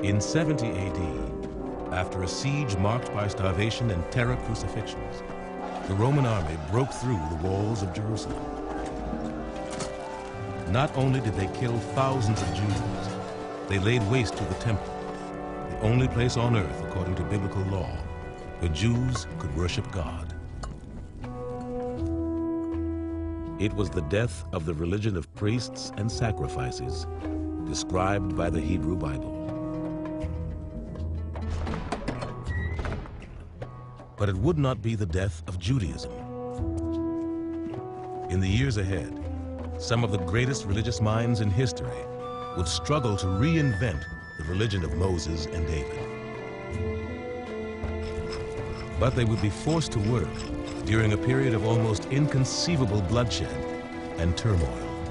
In 70 AD, after a siege marked by starvation and terror crucifixions, the Roman army broke through the walls of Jerusalem. Not only did they kill thousands of Jews, they laid waste to the temple, the only place on earth, according to biblical law, where Jews could worship God. It was the death of the religion of priests and sacrifices, described by the Hebrew Bible. But it would not be the death of Judaism. In the years ahead, some of the greatest religious minds in history would struggle to reinvent the religion of Moses and David. But they would be forced to work during a period of almost inconceivable bloodshed and turmoil.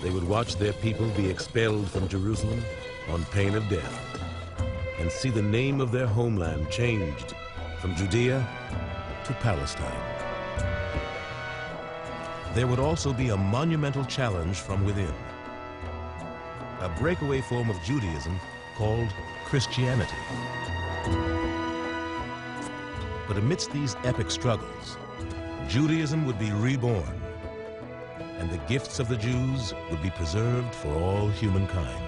They would watch their people be expelled from Jerusalem on pain of death, and see the name of their homeland changed from Judea to Palestine. There would also be a monumental challenge from within, a breakaway form of Judaism called Christianity. But amidst these epic struggles, Judaism would be reborn, and the gifts of the Jews would be preserved for all humankind.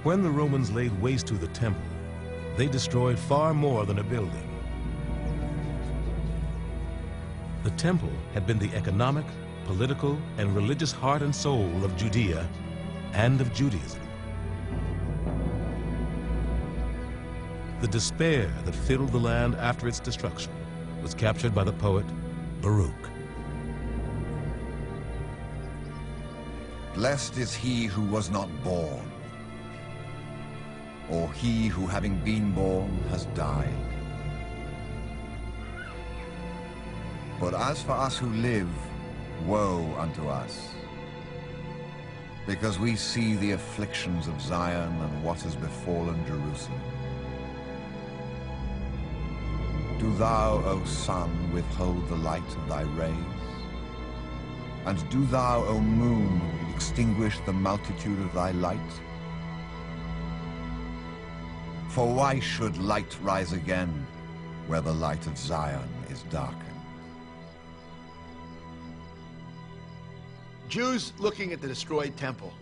When the Romans laid waste to the temple, they destroyed far more than a building. The temple had been the economic, political, and religious heart and soul of Judea and of Judaism. The despair that filled the land after its destruction was captured by the poet Baruch. Blessed is he who was not born, or he who, having been born, has died. But as for us who live, woe unto us, because we see the afflictions of Zion and what has befallen Jerusalem. Do thou, O sun, withhold the light of thy rays? And do thou, O moon, extinguish the multitude of thy light? For why should light rise again where the light of Zion is darkened? Jews looking at the destroyed temple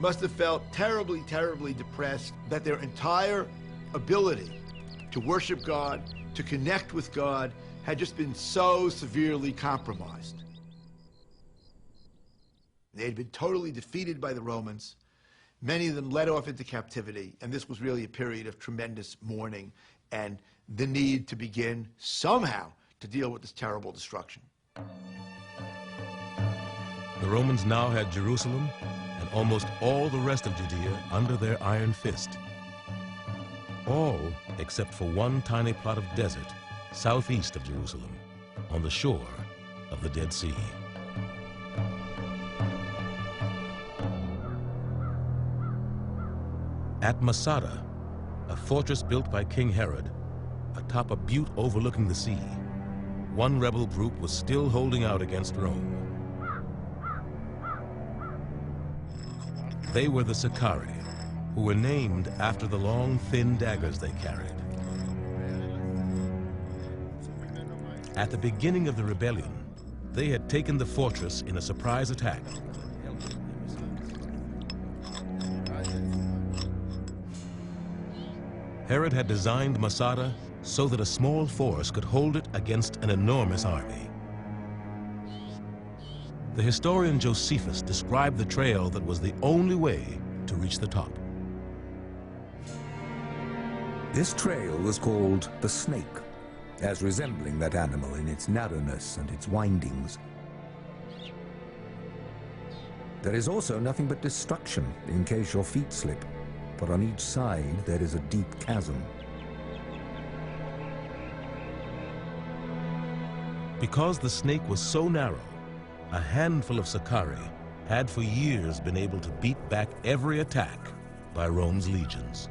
must have felt terribly, terribly depressed that their entire ability to worship God, to connect with God, had just been so severely compromised. They had been totally defeated by the Romans. Many of them led off into captivity, and this was really a period of tremendous mourning and the need to begin somehow to deal with this terrible destruction. The Romans now had Jerusalem and almost all the rest of Judea under their iron fist. All except for one tiny plot of desert southeast of Jerusalem, on the shore of the Dead Sea. At Masada, a fortress built by King Herod, atop a butte overlooking the sea, one rebel group was still holding out against Rome. They were the Sicarii, who were named after the long, thin daggers they carried. At the beginning of the rebellion, they had taken the fortress in a surprise attack. Herod had designed Masada so that a small force could hold it against an enormous army. The historian Josephus described the trail that was the only way to reach the top. This trail was called the Snake, as resembling that animal in its narrowness and its windings. There is also nothing but destruction in case your feet slip, for on each side there is a deep chasm. Because the snake was so narrow, a handful of Sicarii had for years been able to beat back every attack by Rome's legions.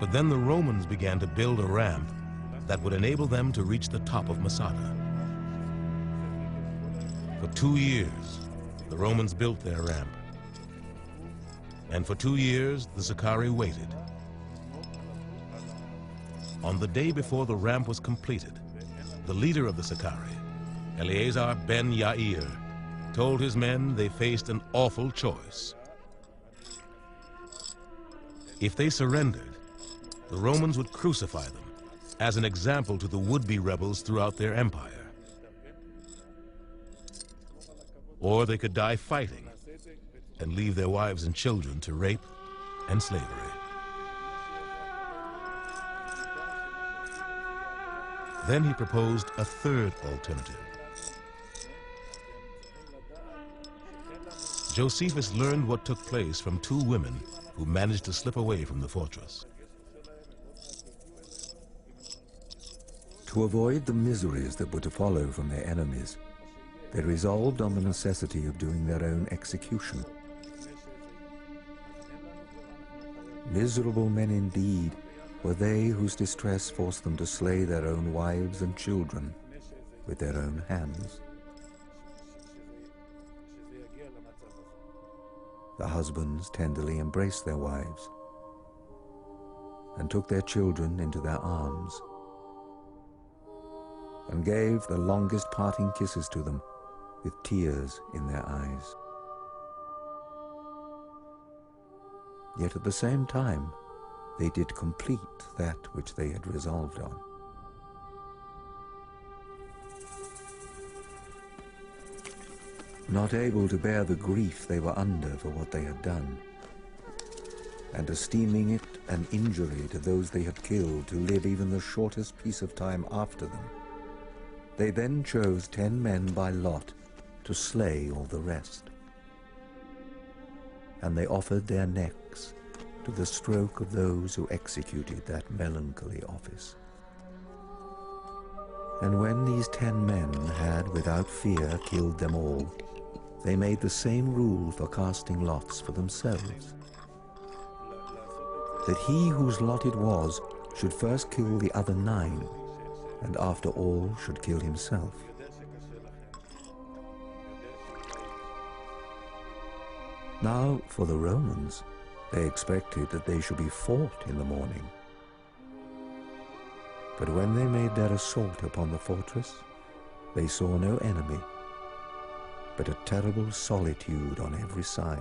But then the Romans began to build a ramp that would enable them to reach the top of Masada. For 2 years, the Romans built their ramp. And for 2 years, the Sicarii waited. On the day before the ramp was completed, the leader of the Sicarii, Eleazar ben Yair, told his men they faced an awful choice. If they surrendered, the Romans would crucify them as an example to the would-be rebels throughout their empire. Or they could die fighting and leave their wives and children to rape and slavery. Then he proposed a third alternative. Josephus learned what took place from 2 women who managed to slip away from the fortress. To avoid the miseries that were to follow from their enemies, they resolved on the necessity of doing their own execution. Miserable men indeed were they whose distress forced them to slay their own wives and children with their own hands. The husbands tenderly embraced their wives and took their children into their arms and gave the longest parting kisses to them with tears in their eyes. Yet at the same time, they did complete that which they had resolved on. Not able to bear the grief they were under for what they had done, and esteeming it an injury to those they had killed to live even the shortest piece of time after them, they then chose 10 men by lot to slay all the rest. And they offered their necks to the stroke of those who executed that melancholy office. And when these 10 men had without fear killed them all, they made the same rule for casting lots for themselves, that he whose lot it was should first kill the other 9, and after all should kill himself. Now, for the Romans, they expected that they should be fought in the morning. But when they made their assault upon the fortress, they saw no enemy, but a terrible solitude on every side.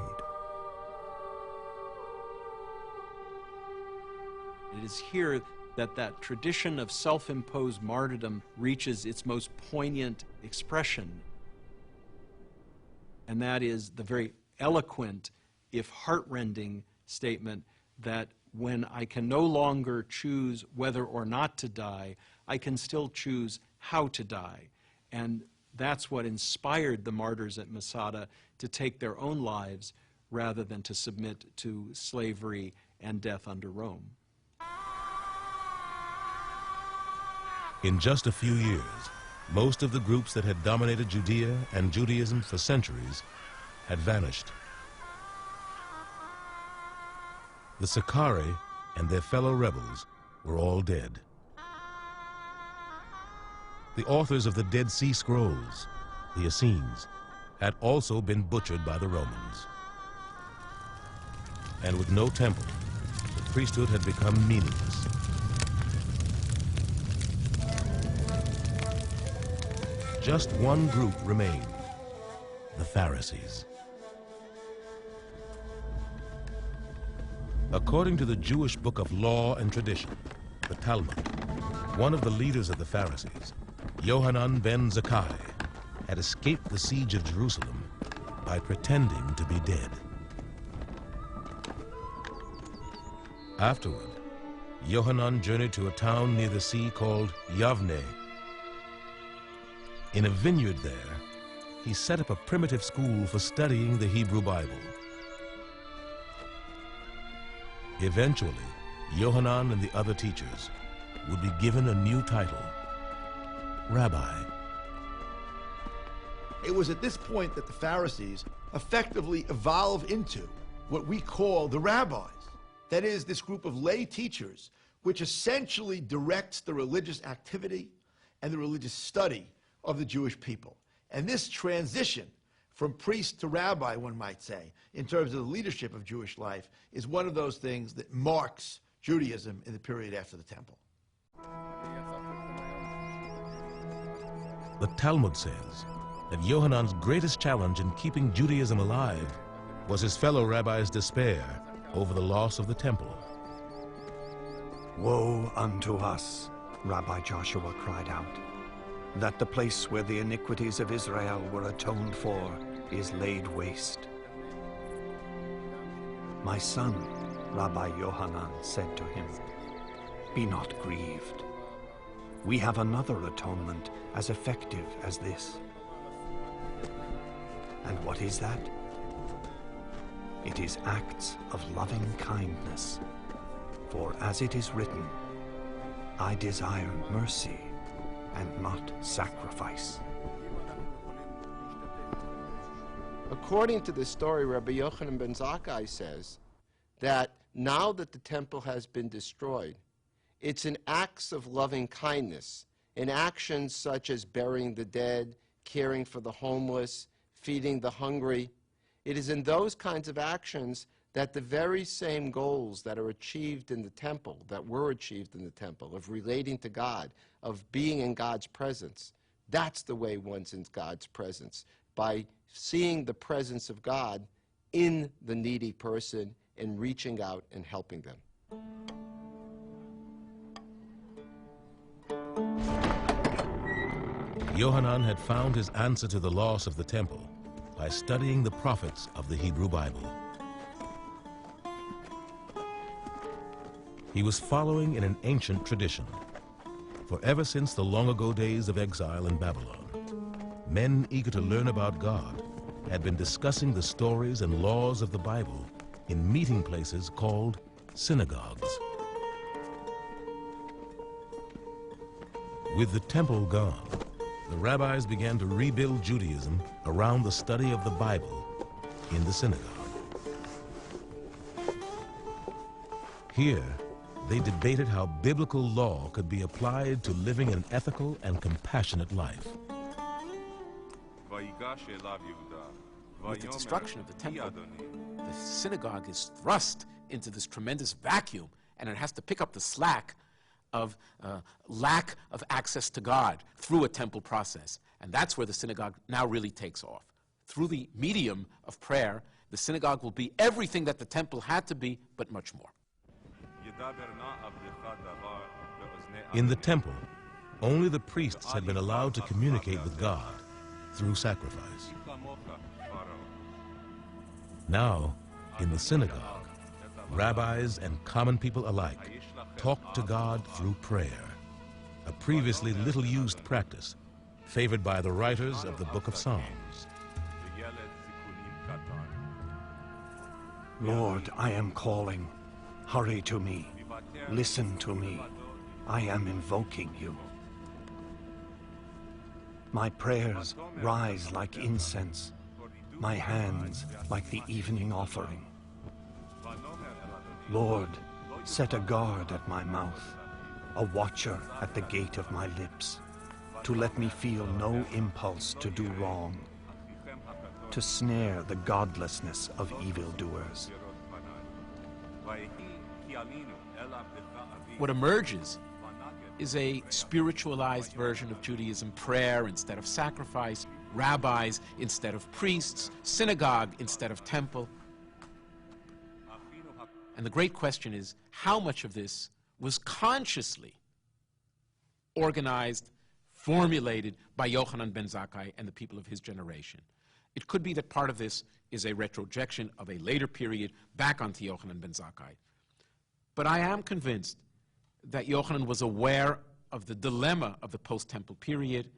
It is here that that tradition of self-imposed martyrdom reaches its most poignant expression. And that is the very eloquent, if heartrending, statement that when I can no longer choose whether or not to die, I can still choose how to die. And that's what inspired the martyrs at Masada to take their own lives rather than to submit to slavery and death under Rome. In just a few years, most of the groups that had dominated Judea and Judaism for centuries had vanished. The Sicarii and their fellow rebels were all dead. The authors of the Dead Sea Scrolls, the Essenes, had also been butchered by the Romans. And with no temple, the priesthood had become meaningless. Just one group remained, the Pharisees. According to the Jewish book of law and tradition, the Talmud, one of the leaders of the Pharisees, Yohanan ben Zakkai, had escaped the siege of Jerusalem by pretending to be dead. Afterward, Yohanan journeyed to a town near the sea called Yavne. In a vineyard there, he set up a primitive school for studying the Hebrew Bible. Eventually, Yohanan and the other teachers would be given a new title, Rabbi. It was at this point that the Pharisees effectively evolved into what we call the rabbis. That is, this group of lay teachers, which essentially directs the religious activity and the religious study of the Jewish people. And this transition from priest to rabbi, one might say, in terms of the leadership of Jewish life, is one of those things that marks Judaism in the period after the temple. The Talmud says that Yohanan's greatest challenge in keeping Judaism alive was his fellow rabbis' despair over the loss of the temple. Woe unto us, Rabbi Joshua cried out, that the place where the iniquities of Israel were atoned for is laid waste. My son, Rabbi Yohanan said to him, be not grieved. We have another atonement as effective as this. And what is that? It is acts of loving kindness. For as it is written, I desire mercy and not sacrifice. According to this story, Rabbi Yochanan ben Zakkai says that now that the temple has been destroyed, it's in acts of loving kindness, in actions such as burying the dead, caring for the homeless, feeding the hungry. It is in those kinds of actions that the very same goals that are achieved in the temple, that were achieved in the temple, of relating to God, of being in God's presence, that's the way one's in God's presence, by seeing the presence of God in the needy person and reaching out and helping them. Yohanan had found his answer to the loss of the temple by studying the prophets of the Hebrew Bible. He was following in an ancient tradition. For ever since the long-ago days of exile in Babylon, men eager to learn about God had been discussing the stories and laws of the Bible in meeting places called synagogues. With the temple gone, the rabbis began to rebuild Judaism around the study of the Bible in the synagogue. Here, they debated how biblical law could be applied to living an ethical and compassionate life. With the destruction of the temple, the synagogue is thrust into this tremendous vacuum, and it has to pick up the slack of lack of access to God through a temple process. And that's where the synagogue now really takes off. Through the medium of prayer, the synagogue will be everything that the temple had to be, but much more. In the temple, only the priests had been allowed to communicate with God through sacrifice. Now, in the synagogue, rabbis and common people alike talked to God through prayer, a previously little-used practice favored by the writers of the Book of Psalms. Lord, I am calling. Hurry to me. Listen to me. I am invoking you. My prayers rise like incense, my hands like the evening offering. Lord, set a guard at my mouth, a watcher at the gate of my lips, to let me feel no impulse to do wrong, to snare the godlessness of evildoers. What emerges is a spiritualized version of Judaism, prayer instead of sacrifice, rabbis instead of priests, synagogue instead of temple. And the great question is, how much of this was consciously organized, formulated by Yochanan ben Zakkai and the people of his generation? It could be that part of this is a retrojection of a later period back onto Yochanan ben Zakkai. But I am convinced that Yochanan was aware of the dilemma of the post-temple period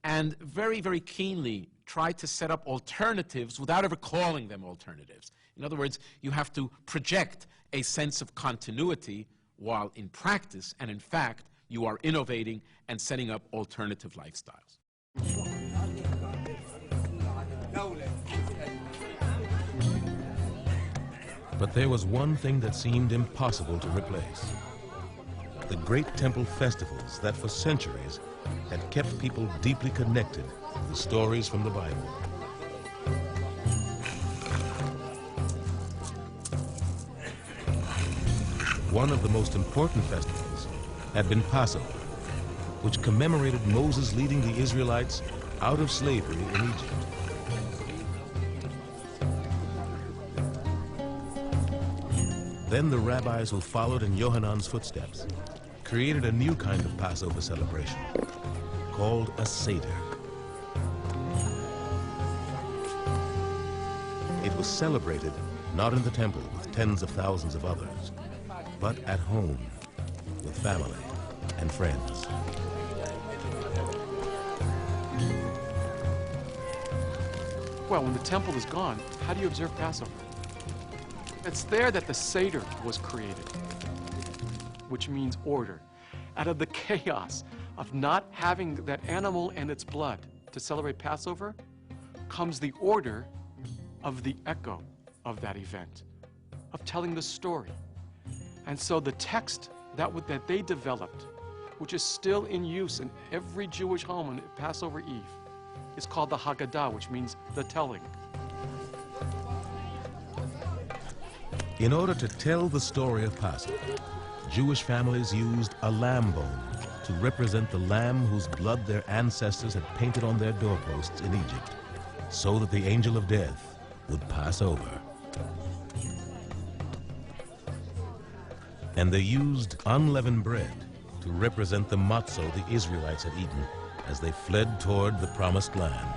and very, very keenly try to set up alternatives without ever calling them alternatives. In other words, you have to project a sense of continuity while in practice and in fact you are innovating and setting up alternative lifestyles. But there was one thing that seemed impossible to replace. The great temple festivals that for centuries had kept people deeply connected to the stories from the Bible. One of the most important festivals had been Passover, which commemorated Moses leading the Israelites out of slavery in Egypt. Then the rabbis who followed in Yohanan's footsteps created a new kind of Passover celebration called a Seder. It was celebrated not in the temple with tens of thousands of others, but at home with family and friends. Well, when the temple is gone, how do you observe Passover? It's there that the Seder was created, which means order. Out of the chaos of not having that animal and its blood to celebrate Passover comes the order of the echo of that event, of telling the story. And so the text that they developed, which is still in use in every Jewish home on Passover Eve, is called the Haggadah, which means the telling. In order to tell the story of Passover, Jewish families used a lamb bone to represent the lamb whose blood their ancestors had painted on their doorposts in Egypt, so that the angel of death would pass over. And they used unleavened bread to represent the matzo the Israelites had eaten as they fled toward the promised land.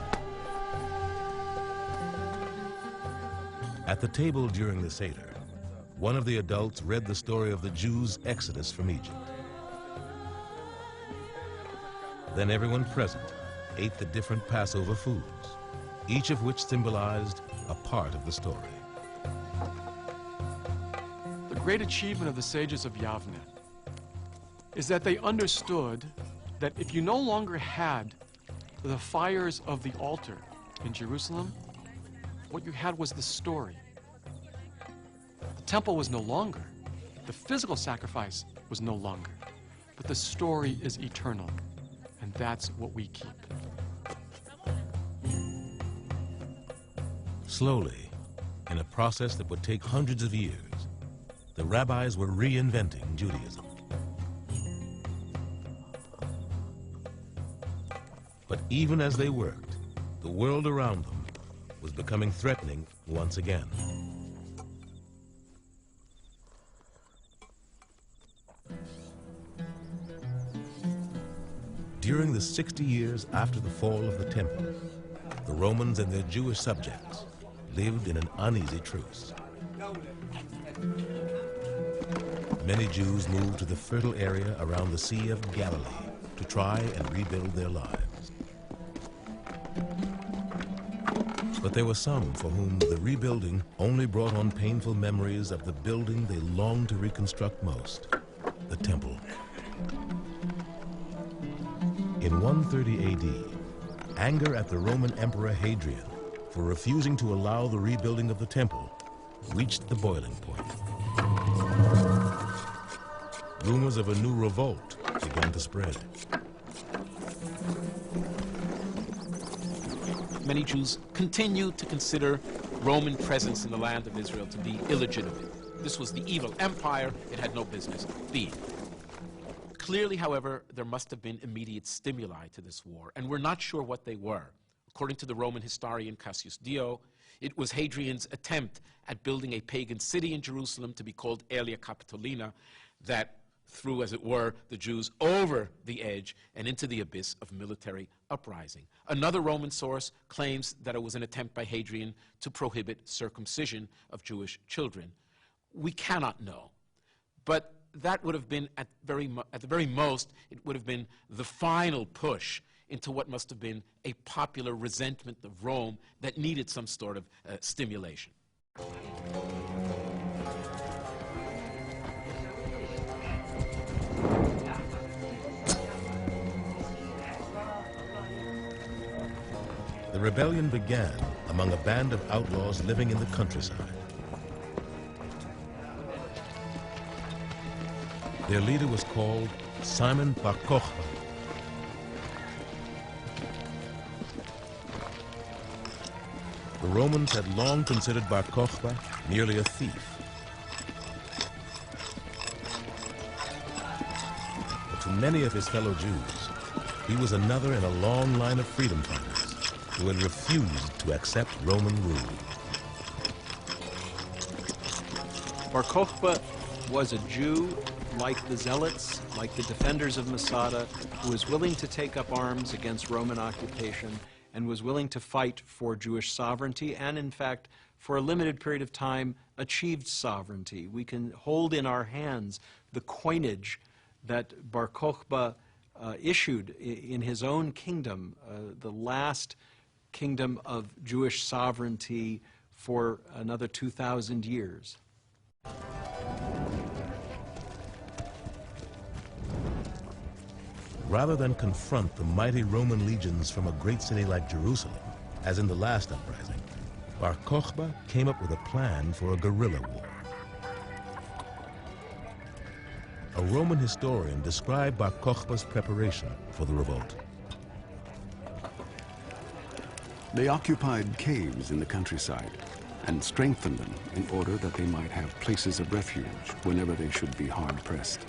At the table during the Seder, one of the adults read the story of the Jews' exodus from Egypt. Then everyone present ate the different Passover foods, each of which symbolized a part of the story. The great achievement of the sages of Yavne is that they understood that if you no longer had the fires of the altar in Jerusalem, what you had was the story. The temple was no longer. The physical sacrifice was no longer. But the story is eternal, and that's what we keep. Slowly, in a process that would take hundreds of years, the rabbis were reinventing Judaism. But even as they worked, the world around them was becoming threatening once again. During the 60 years after the fall of the temple, the Romans and their Jewish subjects lived in an uneasy truce. Many Jews moved to the fertile area around the Sea of Galilee to try and rebuild their lives. But there were some for whom the rebuilding only brought on painful memories of the building they longed to reconstruct most, the temple. In 130 AD, anger at the Roman Emperor Hadrian for refusing to allow the rebuilding of the temple reached the boiling point. Rumors of a new revolt began to spread. Many Jews continued to consider Roman presence in the land of Israel to be illegitimate. This was the evil empire. It had no business being. Clearly, however, there must have been immediate stimuli to this war, and we're not sure what they were. According to the Roman historian Cassius Dio, it was Hadrian's attempt at building a pagan city in Jerusalem to be called Aelia Capitolina that threw, as it were, the Jews over the edge and into the abyss of military uprising. Another Roman source claims that it was an attempt by Hadrian to prohibit circumcision of Jewish children. We cannot know, but that would have been, at the very most, it would have been the final push into what must have been a popular resentment of Rome that needed some sort of stimulation. The rebellion began among a band of outlaws living in the countryside. Their leader was called Simon Bar Kokhba. The Romans had long considered Bar Kokhba merely a thief. But to many of his fellow Jews, he was another in a long line of freedom fighters who had refused to accept Roman rule. Bar Kokhba was a Jew like the Zealots, like the defenders of Masada, who was willing to take up arms against Roman occupation and was willing to fight for Jewish sovereignty and, in fact, for a limited period of time, achieved sovereignty. We can hold in our hands the coinage that Bar Kokhba issued in his own kingdom, the last kingdom of Jewish sovereignty for another 2,000 years. Rather than confront the mighty Roman legions from a great city like Jerusalem, as in the last uprising, Bar Kokhba came up with a plan for a guerrilla war. A Roman historian described Bar Kokhba's preparation for the revolt. They occupied caves in the countryside and strengthened them in order that they might have places of refuge whenever they should be hard-pressed.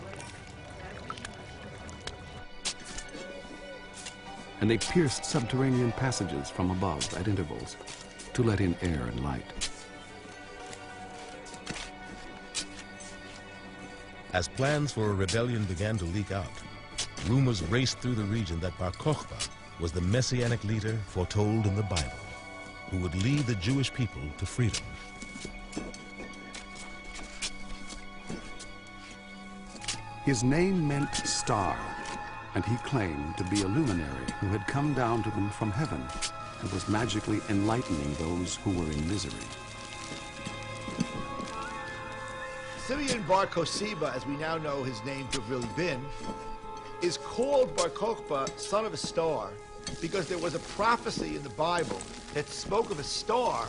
And they pierced subterranean passages from above at intervals to let in air and light. As plans for a rebellion began to leak out, rumors raced through the region that Bar Kokhba was the messianic leader foretold in the Bible, who would lead the Jewish people to freedom. His name meant star, and he claimed to be a luminary who had come down to them from heaven and was magically enlightening those who were in misery. Simeon Bar Kokhba, as we now know his name to have really been, is called Bar Kokhba, son of a star, because there was a prophecy in the Bible that spoke of a star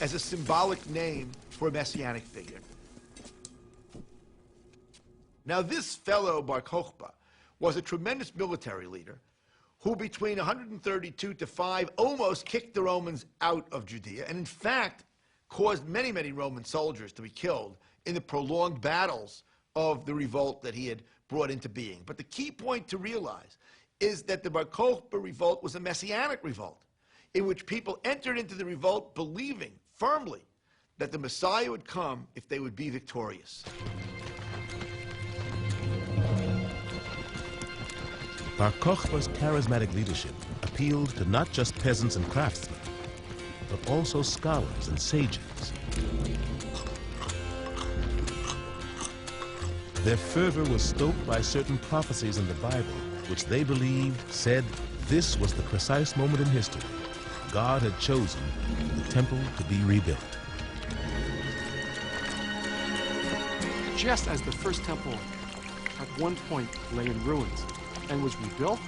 as a symbolic name for a messianic figure. Now this fellow Bar Kokhba was a tremendous military leader who between 132 to 5 almost kicked the Romans out of Judea, and in fact caused many, many Roman soldiers to be killed in the prolonged battles of the revolt that he had brought into being. But the key point to realize is that the Bar Kokhba revolt was a messianic revolt in which people entered into the revolt believing firmly that the Messiah would come if they would be victorious. Bar Kokhba's charismatic leadership appealed to not just peasants and craftsmen, but also scholars and sages. Their fervor was stoked by certain prophecies in the Bible, which they believed said this was the precise moment in history God had chosen for the temple to be rebuilt. Just as the first temple at one point lay in ruins and was rebuilt,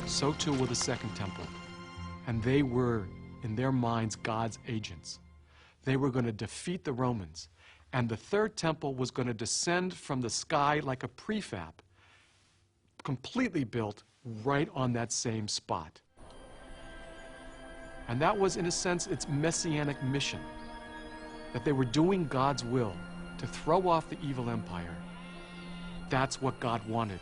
so too will the second temple. And they were, in their minds, God's agents. They were going to defeat the Romans. And the third temple was going to descend from the sky like a prefab, completely built right on that same spot. And that was, in a sense, its messianic mission, that they were doing God's will to throw off the evil empire. That's what God wanted.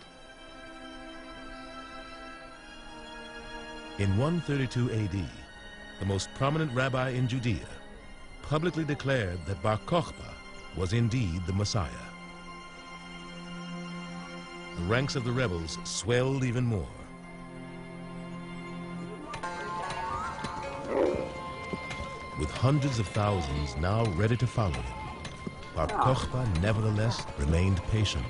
In 132 AD, the most prominent rabbi in Judea publicly declared that Bar Kokhba was indeed the Messiah. The ranks of the rebels swelled even more. With hundreds of thousands now ready to follow him, Bar Kokhba nevertheless remained patient.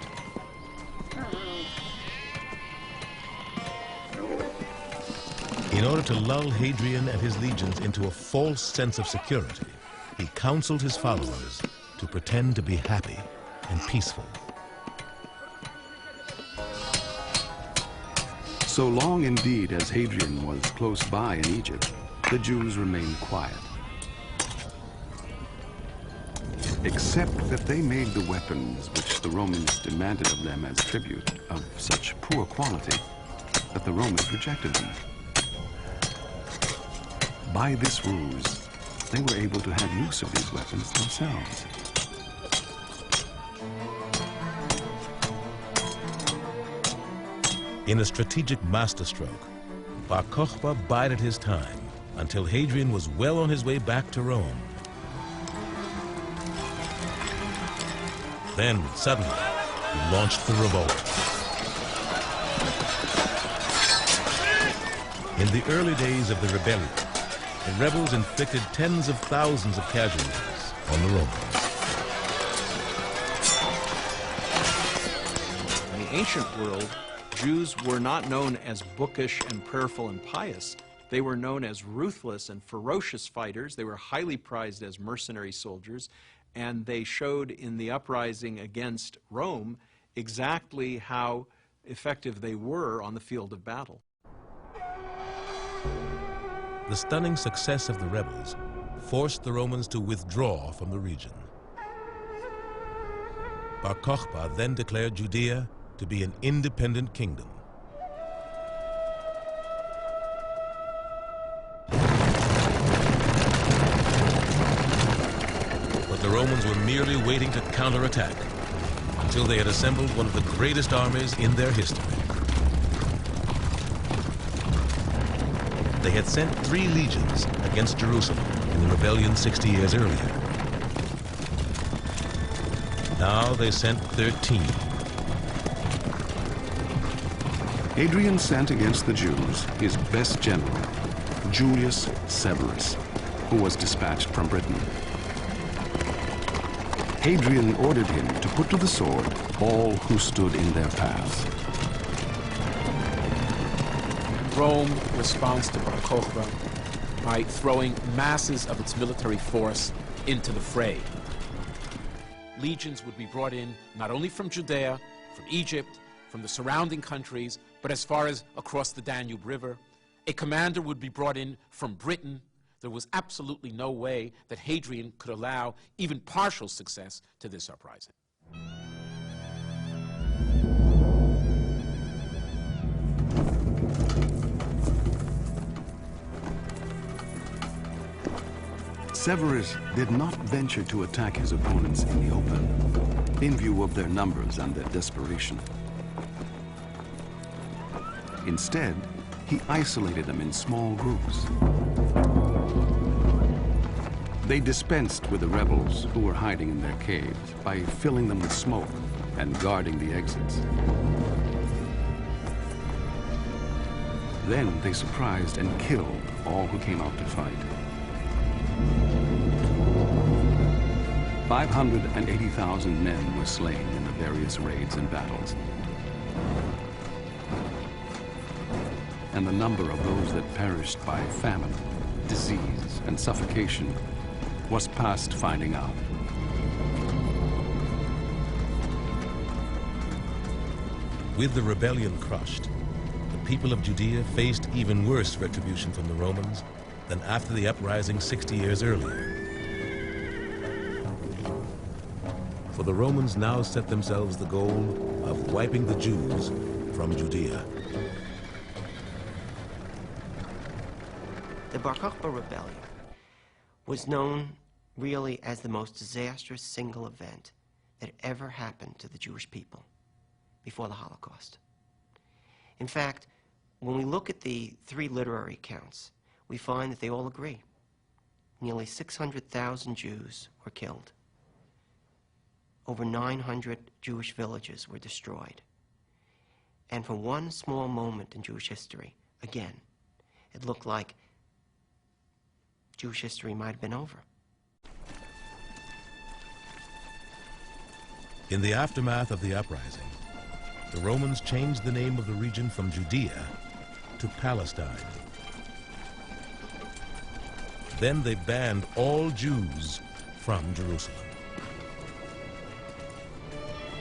In order to lull Hadrian and his legions into a false sense of security, he counseled his followers to pretend to be happy and peaceful. So long indeed as Hadrian was close by in Egypt, the Jews remained quiet. Except that they made the weapons which the Romans demanded of them as tribute of such poor quality that the Romans rejected them. By this ruse, they were able to have use of these weapons themselves. In a strategic masterstroke, Bar Kokhba bided his time until Hadrian was well on his way back to Rome. Then, suddenly, he launched the revolt. In the early days of the rebellion, the rebels inflicted tens of thousands of casualties on the Romans. In the ancient world, Jews were not known as bookish and prayerful and pious. They were known as ruthless and ferocious fighters. They were highly prized as mercenary soldiers, and they showed in the uprising against Rome exactly how effective they were on the field of battle. The stunning success of the rebels forced the Romans to withdraw from the region. Bar Kokhba then declared Judea to be an independent kingdom. But the Romans were merely waiting to counterattack until they had assembled one of the greatest armies in their history. They had sent 3 legions against Jerusalem in the rebellion 60 years earlier. Now they sent 13. Hadrian sent against the Jews his best general, Julius Severus, who was dispatched from Britain. Hadrian ordered him to put to the sword all who stood in their path. Rome responds to Bar Kokhba by throwing masses of its military force into the fray. Legions would be brought in not only from Judea, from Egypt, from the surrounding countries, but as far as across the Danube River. A commander would be brought in from Britain. There was absolutely no way that Hadrian could allow even partial success to this uprising. Severus did not venture to attack his opponents in the open, in view of their numbers and their desperation. Instead, he isolated them in small groups. They dispensed with the rebels who were hiding in their caves by filling them with smoke and guarding the exits. Then they surprised and killed all who came out to fight. 580,000 men were slain in the various raids and battles. And the number of those that perished by famine, disease, and suffocation was past finding out. With the rebellion crushed, the people of Judea faced even worse retribution from the Romans than after the uprising 60 years earlier. For the Romans now set themselves the goal of wiping the Jews from Judea. The Bar Kokhba rebellion was known really as the most disastrous single event that ever happened to the Jewish people before the Holocaust. In fact, when we look at the 3 literary accounts, we find that they all agree. Nearly 600,000 Jews were killed. Over 900 Jewish villages were destroyed. And for one small moment in Jewish history, again, it looked like Jewish history might have been over. In the aftermath of the uprising, the Romans changed the name of the region from Judea to Palestine. Then they banned all Jews from Jerusalem.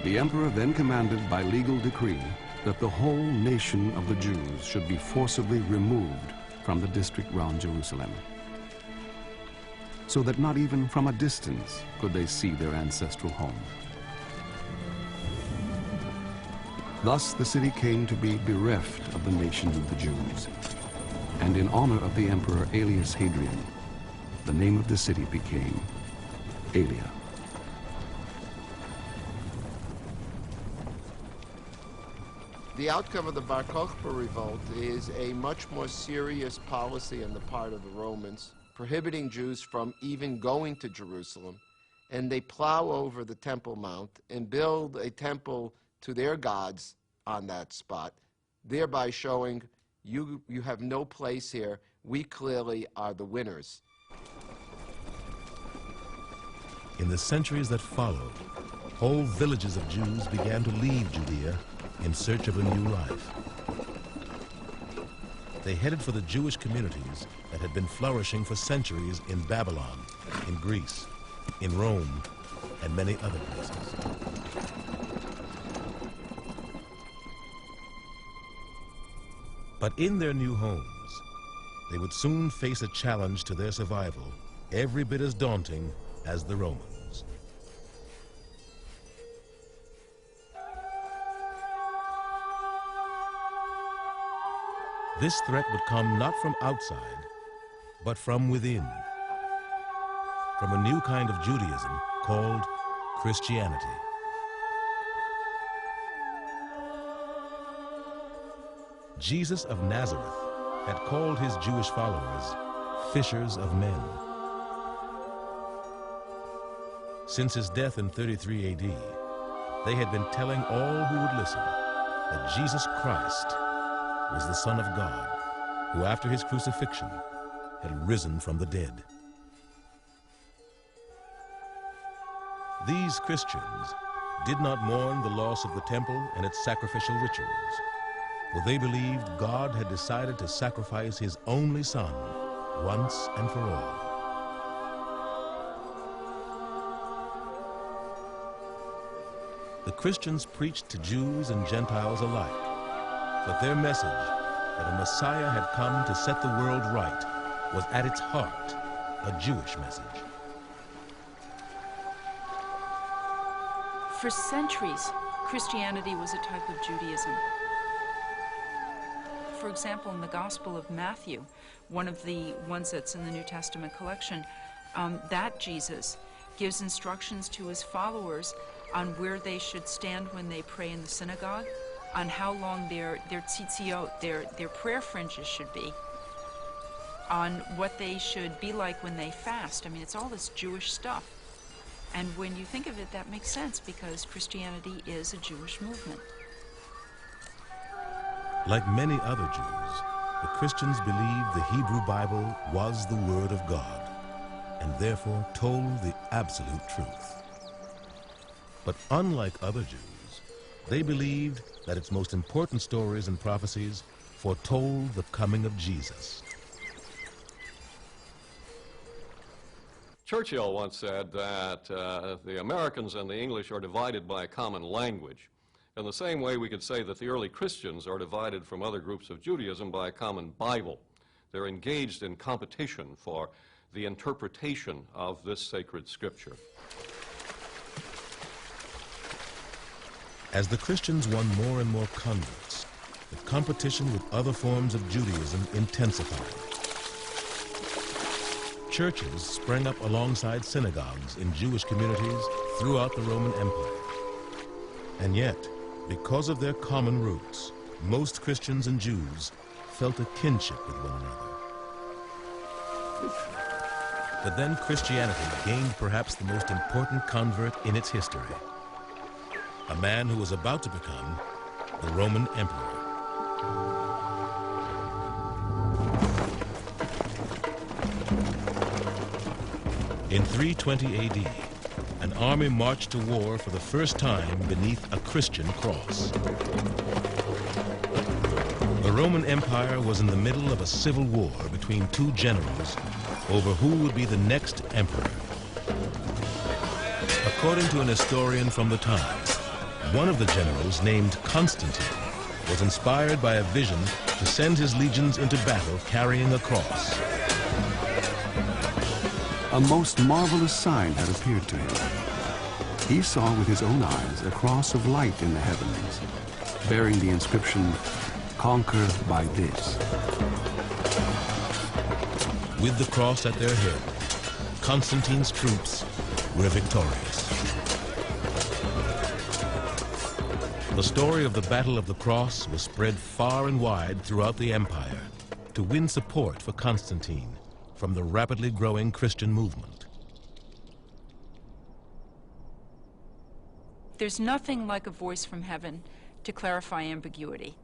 The emperor then commanded by legal decree that the whole nation of the Jews should be forcibly removed from the district round Jerusalem, so that not even from a distance could they see their ancestral home. Thus the city came to be bereft of the nation of the Jews, and in honor of the emperor Aelius Hadrian, the name of the city became Aelia. The outcome of the Bar Kokhba revolt is a much more serious policy on the part of the Romans, prohibiting Jews from even going to Jerusalem, and they plow over the Temple Mount and build a temple to their gods on that spot, thereby showing you have no place here. We clearly are the winners. In the centuries that followed, whole villages of Jews began to leave Judea in search of a new life. They headed for the Jewish communities that had been flourishing for centuries in Babylon, in Greece, in Rome, and many other places. But in their new homes, they would soon face a challenge to their survival, every bit as daunting as the Romans. This threat would come not from outside, but from within, from a new kind of Judaism called Christianity. Jesus of Nazareth had called his Jewish followers fishers of men. Since his death in 33 AD, they had been telling all who would listen that Jesus Christ was the Son of God, who after his crucifixion had risen from the dead. These Christians did not mourn the loss of the temple and its sacrificial rituals, for they believed God had decided to sacrifice his only Son once and for all. The Christians preached to Jews and Gentiles alike, but their message that a Messiah had come to set the world right was at its heart a Jewish message. For centuries, Christianity was a type of Judaism. For example, in the Gospel of Matthew, one of the ones that's in the New Testament collection, that Jesus gives instructions to his followers on where they should stand when they pray in the synagogue, on how long their tzitziot, their prayer fringes should be, on what they should be like when they fast. I mean, it's all this Jewish stuff. And when you think of it, that makes sense, because Christianity is a Jewish movement. Like many other Jews, the Christians believed the Hebrew Bible was the Word of God, and therefore told the absolute truth. But unlike other Jews, they believed that its most important stories and prophecies foretold the coming of Jesus. Churchill once said that the Americans and the English are divided by a common language. In the same way, we could say that the early Christians are divided from other groups of Judaism by a common Bible. They're engaged in competition for the interpretation of this sacred scripture. As the Christians won more and more converts, the competition with other forms of Judaism intensified. Churches sprang up alongside synagogues in Jewish communities throughout the Roman Empire. And yet, because of their common roots, most Christians and Jews felt a kinship with one another. But then Christianity gained perhaps the most important convert in its history, a man who was about to become the Roman Emperor. In 320 AD, an army marched to war for the first time beneath a Christian cross. The Roman Empire was in the middle of a civil war between two generals over who would be the next emperor. According to an historian from the time, one of the generals, named Constantine, was inspired by a vision to send his legions into battle carrying a cross. A most marvelous sign had appeared to him. He saw with his own eyes a cross of light in the heavens, bearing the inscription, "Conquer by this." With the cross at their head, Constantine's troops were victorious. The story of the Battle of the Cross was spread far and wide throughout the empire to win support for Constantine from the rapidly growing Christian movement. There's nothing like a voice from heaven to clarify ambiguity.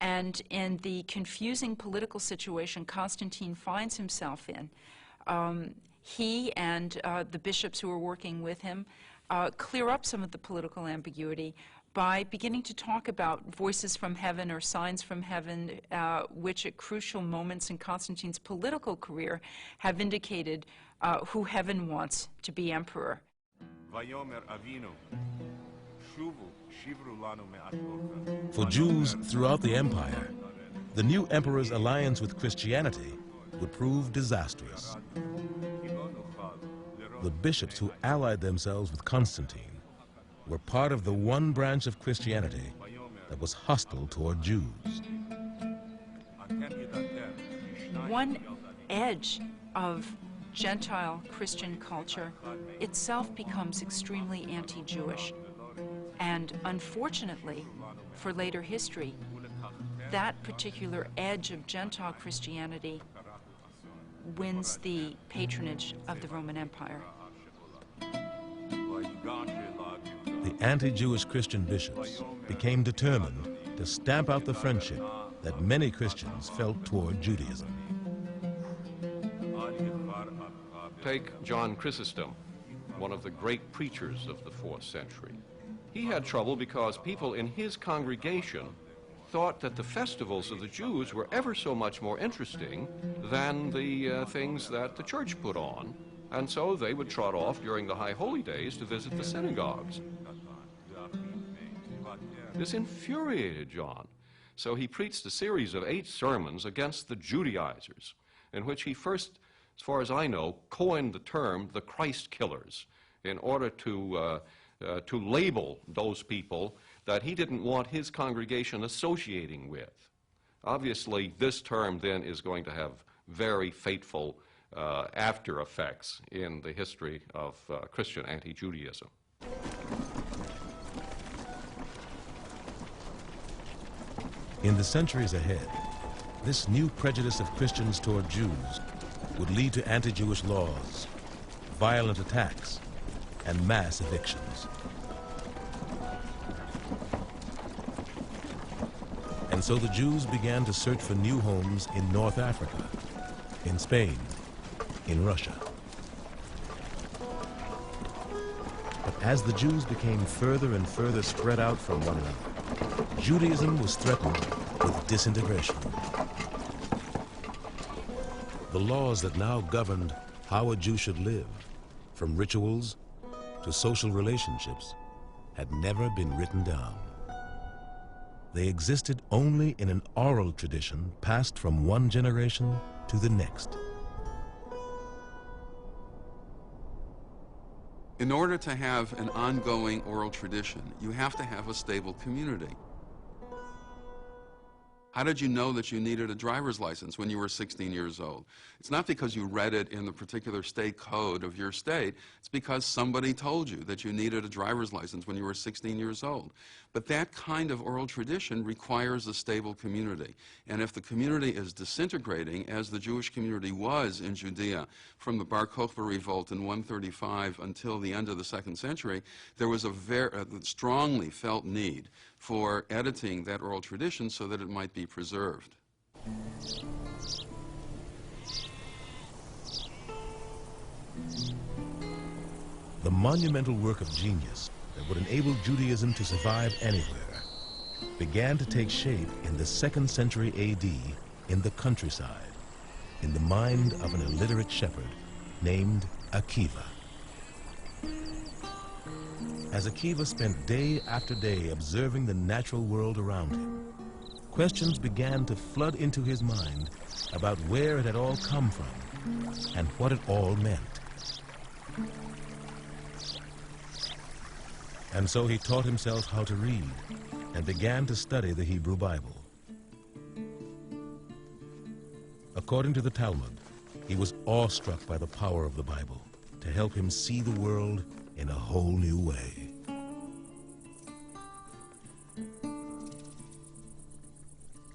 And in the confusing political situation Constantine finds himself in, he and the bishops who are working with him clear up some of the political ambiguity by beginning to talk about voices from heaven or signs from heaven, which at crucial moments in Constantine's political career have indicated who heaven wants to be emperor. For Jews throughout the empire, the new emperor's alliance with Christianity would prove disastrous. The bishops who allied themselves with Constantine were part of the one branch of Christianity that was hostile toward Jews. One edge of Gentile Christian culture itself becomes extremely anti-Jewish. And unfortunately, for later history, that particular edge of Gentile Christianity wins the patronage of the Roman Empire. The anti-Jewish Christian bishops became determined to stamp out the friendship that many Christians felt toward Judaism. Take John Chrysostom, one of the great preachers of the 4th century. He had trouble because people in his congregation thought that the festivals of the Jews were ever so much more interesting than the things that the church put on, and so they would trot off during the high holy days to visit the synagogues. This infuriated John, so he preached a series of 8 sermons against the Judaizers, in which he first, as far as I know, coined the term the Christ killers in order to label those people that he didn't want his congregation associating with. Obviously, this term then is going to have very fateful after effects in the history of Christian anti-Judaism. In the centuries ahead, this new prejudice of Christians toward Jews would lead to anti-Jewish laws, violent attacks, and mass evictions. And so the Jews began to search for new homes in North Africa, in Spain, in Russia. But as the Jews became further and further spread out from one another, Judaism was threatened with disintegration. The laws that now governed how a Jew should live, from rituals to social relationships, had never been written down. They existed only in an oral tradition passed from one generation to the next. In order to have an ongoing oral tradition, you have to have a stable community. How did you know that you needed a driver's license when you were 16 years old? It's not because you read it in the particular state code of your state. It's because somebody told you that you needed a driver's license when you were 16 years old. But that kind of oral tradition requires a stable community. And if the community is disintegrating, as the Jewish community was in Judea from the Bar Kokhba revolt in 135 until the end of the 2nd century, there was a very strongly felt need for editing that oral tradition so that it might be preserved. The monumental work of genius that would enable Judaism to survive anywhere began to take shape in the 2nd century AD in the countryside, in the mind of an illiterate shepherd named Akiva. As Akiva spent day after day observing the natural world around him, questions began to flood into his mind about where it had all come from and what it all meant. And so he taught himself how to read and began to study the Hebrew Bible. According to the Talmud, he was awestruck by the power of the Bible to help him see the world in a whole new way.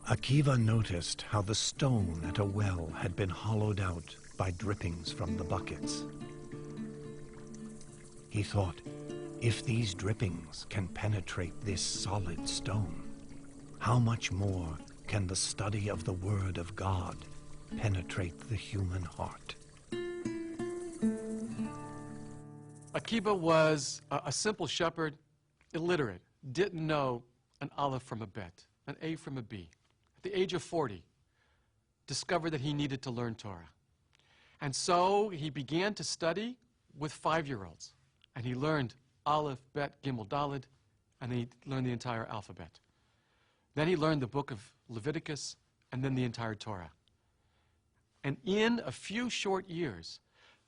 Akiva noticed how the stone at a well had been hollowed out by drippings from the buckets. He thought, if these drippings can penetrate this solid stone, how much more can the study of the Word of God penetrate the human heart? Akiva was a simple shepherd, illiterate, didn't know an aleph from a bet, an A from a B. At the age of 40, discovered that he needed to learn Torah. And so he began to study with 5-year-olds. And he learned Aleph, Bet, Gimel, Daled, and he learned the entire alphabet. Then he learned the book of Leviticus, and then the entire Torah. And in a few short years,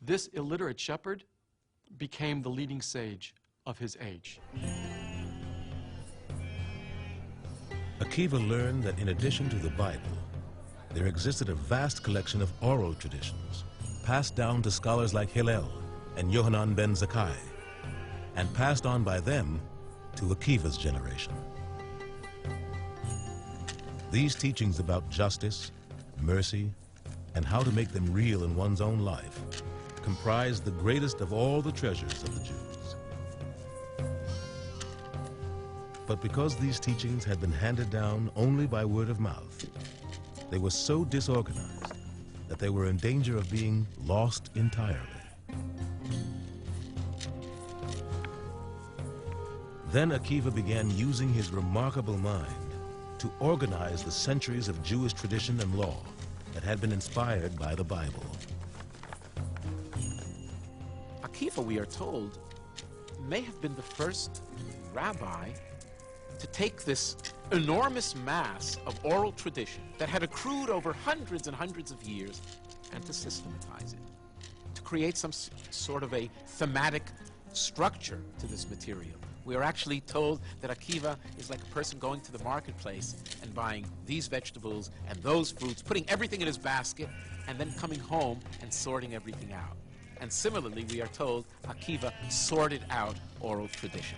this illiterate shepherd became the leading sage of his age. Akiva learned that in addition to the Bible, there existed a vast collection of oral traditions passed down to scholars like Hillel and Yohanan ben Zakkai, and passed on by them to Akiva's generation. These teachings about justice, mercy, and how to make them real in one's own life comprise the greatest of all the treasures of the Jews. But because these teachings had been handed down only by word of mouth, they were so disorganized that they were in danger of being lost entirely. Then Akiva began using his remarkable mind to organize the centuries of Jewish tradition and law that had been inspired by the Bible. Akiva, we are told, may have been the first rabbi to take this enormous mass of oral tradition that had accrued over hundreds and hundreds of years and to systematize it, to create some sort of a thematic structure to this material. We are actually told that Akiva is like a person going to the marketplace and buying these vegetables and those fruits, putting everything in his basket, and then coming home and sorting everything out. And similarly, we are told Akiva sorted out oral tradition.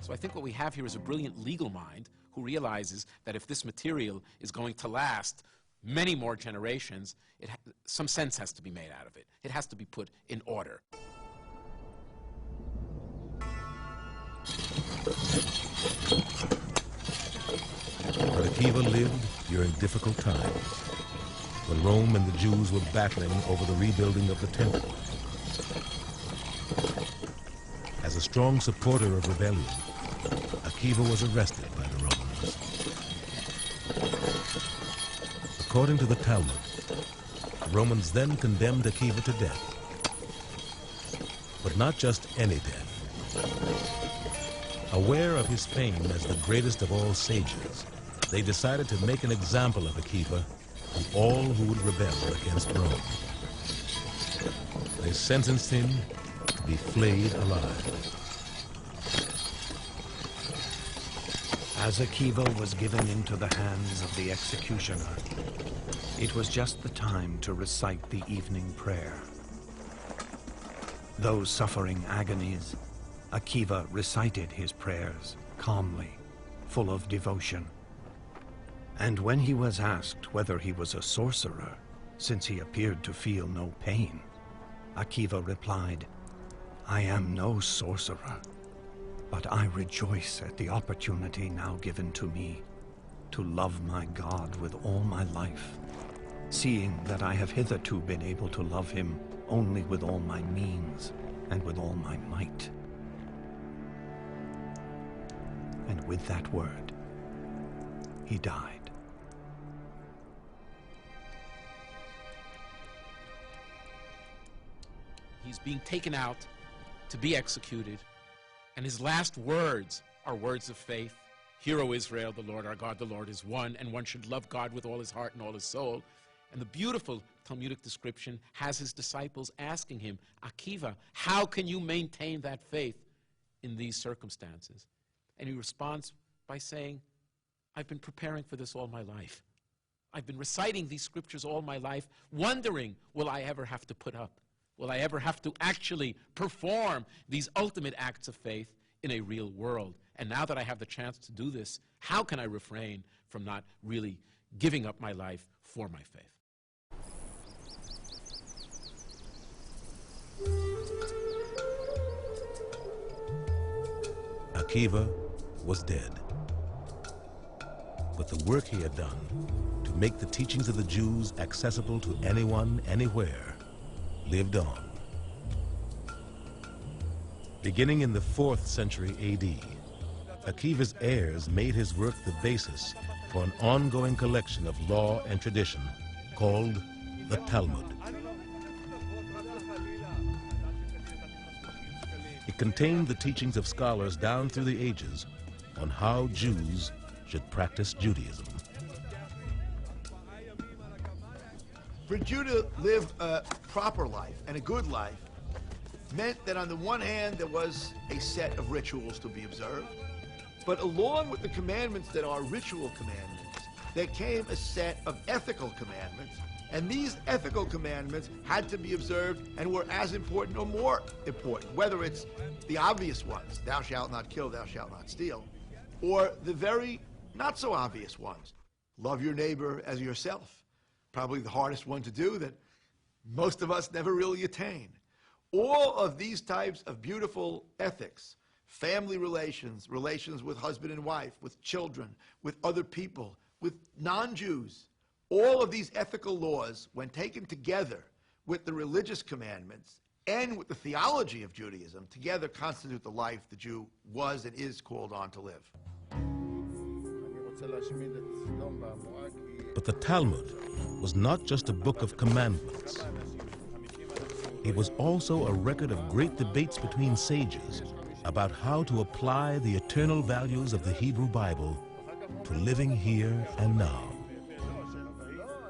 So I think what we have here is a brilliant legal mind who realizes that if this material is going to last many more generations, some sense has to be made out of it. It has to be put in order. But Akiva lived during difficult times, when Rome and the Jews were battling over the rebuilding of the temple. As a strong supporter of rebellion, Akiva was arrested by the Romans. According to the Talmud, the Romans then condemned Akiva to death. But not just any death. Aware of his fame as the greatest of all sages, they decided to make an example of Akiva to all who would rebel against Rome. They sentenced him to be flayed alive. As Akiva was given into the hands of the executioner, it was just the time to recite the evening prayer. Though suffering agonies, Akiva recited his prayers calmly, full of devotion. And when he was asked whether he was a sorcerer, since he appeared to feel no pain, Akiva replied, "I am no sorcerer, but I rejoice at the opportunity now given to me to love my God with all my life, seeing that I have hitherto been able to love him only with all my means and with all my might." And with that word, he died. He's being taken out to be executed, and his last words are words of faith. Hear, O Israel, the Lord our God, the Lord is one, and one should love God with all his heart and all his soul. And the beautiful Talmudic description has his disciples asking him, Akiva, how can you maintain that faith in these circumstances? And he responds by saying, I've been preparing for this all my life. I've been reciting these scriptures all my life, wondering, will I ever have to put up? Will I ever have to actually perform these ultimate acts of faith in a real world? And now that I have the chance to do this, how can I refrain from not really giving up my life for my faith? Akiva was dead. But the work he had done to make the teachings of the Jews accessible to anyone, anywhere, lived on. Beginning in the 4th century AD, Akiva's heirs made his work the basis for an ongoing collection of law and tradition called the Talmud. It contained the teachings of scholars down through the ages on how Jews should practice Judaism. For Jew to live a proper life and a good life meant that on the one hand there was a set of rituals to be observed, but along with the commandments that are ritual commandments, there came a set of ethical commandments, and these ethical commandments had to be observed and were as important or more important, whether it's the obvious ones, thou shalt not kill, thou shalt not steal, or the very not so obvious ones, love your neighbor as yourself. Probably the hardest one to do that most of us never really attain. All of these types of beautiful ethics, family relations, relations with husband and wife, with children, with other people, with non-Jews, all of these ethical laws, when taken together with the religious commandments and with the theology of Judaism, together constitute the life the Jew was and is called on to live. But the Talmud was not just a book of commandments. It was also a record of great debates between sages about how to apply the eternal values of the Hebrew Bible to living here and now.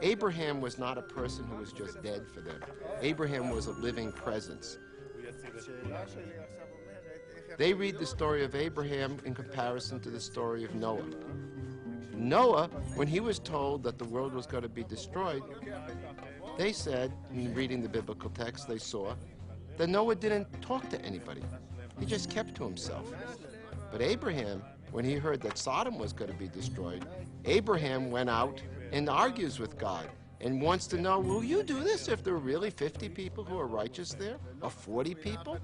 Abraham was not a person who was just dead for them. Abraham was a living presence. They read the story of Abraham in comparison to the story of Noah. Noah, when he was told that the world was going to be destroyed, they said, in reading the biblical text, they saw that Noah didn't talk to anybody. He just kept to himself. But Abraham, when he heard that Sodom was going to be destroyed, Abraham went out and argues with God and wants to know, will you do this if there are really 50 people who are righteous there, or 40 people?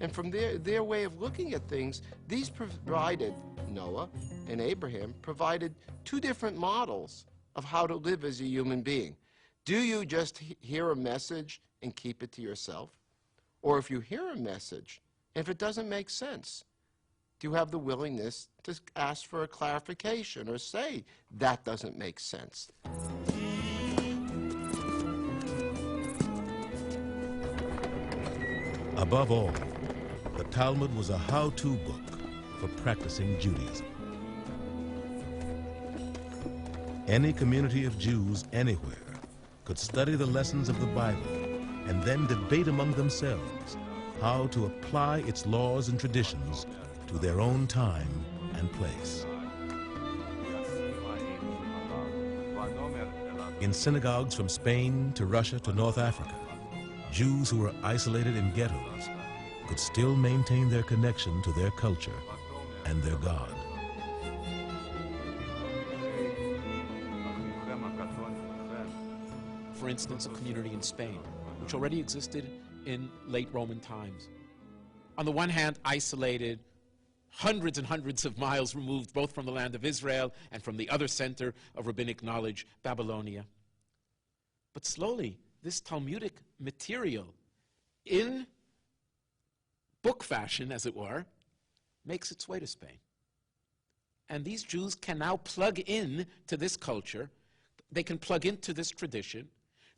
And from their way of looking at things, these provided, Noah and Abraham, provided two different models of how to live as a human being. Do you just hear a message and keep it to yourself? Or if you hear a message, if it doesn't make sense, do you have the willingness to ask for a clarification or say, that doesn't make sense? Above all, the Talmud was a how-to book for practicing Judaism. Any community of Jews anywhere could study the lessons of the Bible and then debate among themselves how to apply its laws and traditions to their own time and place. In synagogues from Spain to Russia to North Africa, Jews who were isolated in ghettos could still maintain their connection to their culture and their God. For instance, a community in Spain, which already existed in late Roman times. On the one hand, isolated, hundreds and hundreds of miles removed both from the land of Israel and from the other center of rabbinic knowledge, Babylonia. But slowly, this Talmudic material, in book fashion, as it were, makes its way to Spain. And these Jews can now plug in to this culture. They can plug into this tradition.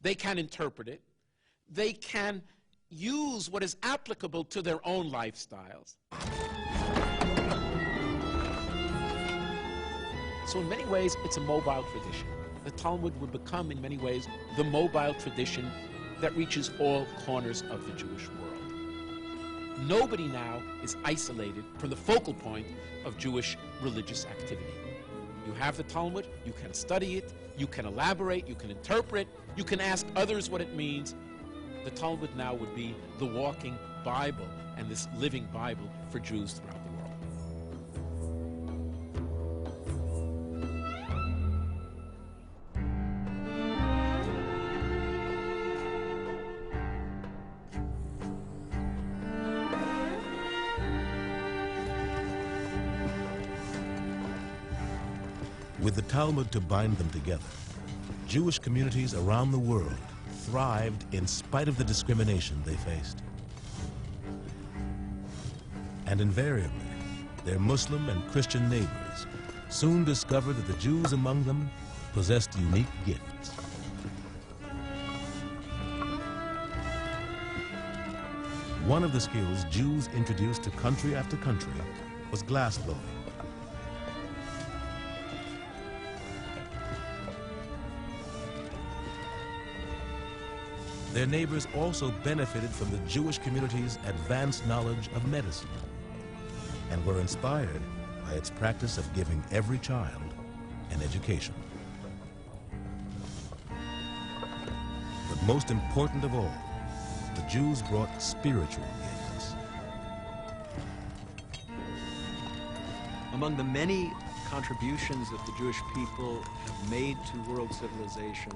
They can interpret it. They can use what is applicable to their own lifestyles. So in many ways, it's a mobile tradition. The Talmud would become, in many ways, the mobile tradition that reaches all corners of the Jewish world. Nobody now is isolated from the focal point of Jewish religious activity. You have the Talmud, you can study it, you can elaborate, you can interpret, you can ask others what it means. The Talmud now would be the walking Bible and this living Bible for Jews throughout the world. With the Talmud to bind them together, Jewish communities around the world thrived in spite of the discrimination they faced. And invariably, their Muslim and Christian neighbors soon discovered that the Jews among them possessed unique gifts. One of the skills Jews introduced to country after country was glassblowing. Their neighbors also benefited from the Jewish community's advanced knowledge of medicine and were inspired by its practice of giving every child an education. But most important of all, the Jews brought spiritual gifts. Among the many contributions that the Jewish people have made to world civilization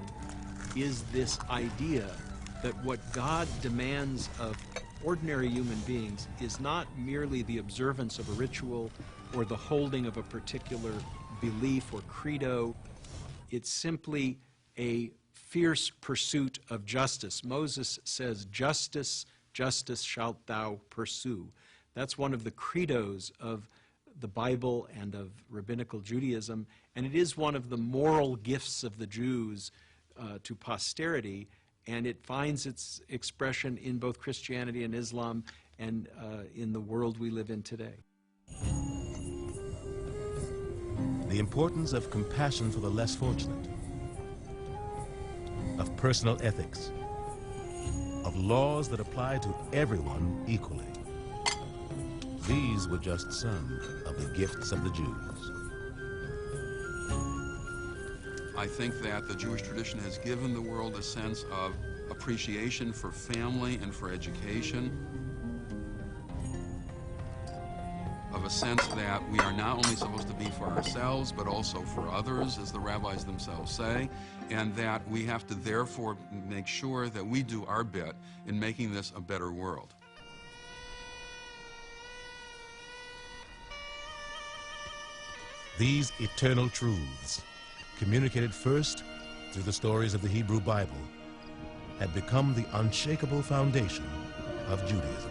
is this idea that what God demands of ordinary human beings is not merely the observance of a ritual or the holding of a particular belief or credo. It's simply a fierce pursuit of justice. Moses says, "Justice, justice shalt thou pursue." That's one of the credos of the Bible and of rabbinical Judaism, and it is one of the moral gifts of the Jews to posterity. And it finds its expression in both Christianity and Islam and in the world we live in today. The importance of compassion for the less fortunate, of personal ethics, of laws that apply to everyone equally. These were just some of the gifts of the Jews. I think that the Jewish tradition has given the world a sense of appreciation for family and for education, of a sense that we are not only supposed to be for ourselves, but also for others, as the rabbis themselves say, and that we have to therefore make sure that we do our bit in making this a better world. These eternal truths, communicated first through the stories of the Hebrew Bible, had become the unshakable foundation of Judaism.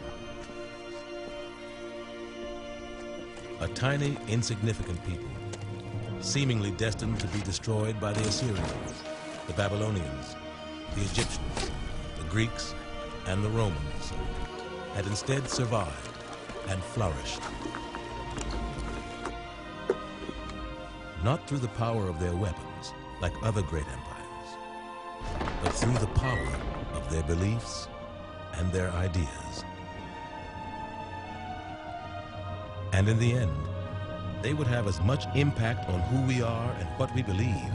A tiny, insignificant people, seemingly destined to be destroyed by the Assyrians, the Babylonians, the Egyptians, the Greeks, and the Romans, had instead survived and flourished. Not through the power of their weapons, like other great empires, but through the power of their beliefs and their ideas. And in the end, they would have as much impact on who we are and what we believe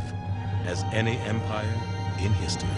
as any empire in history.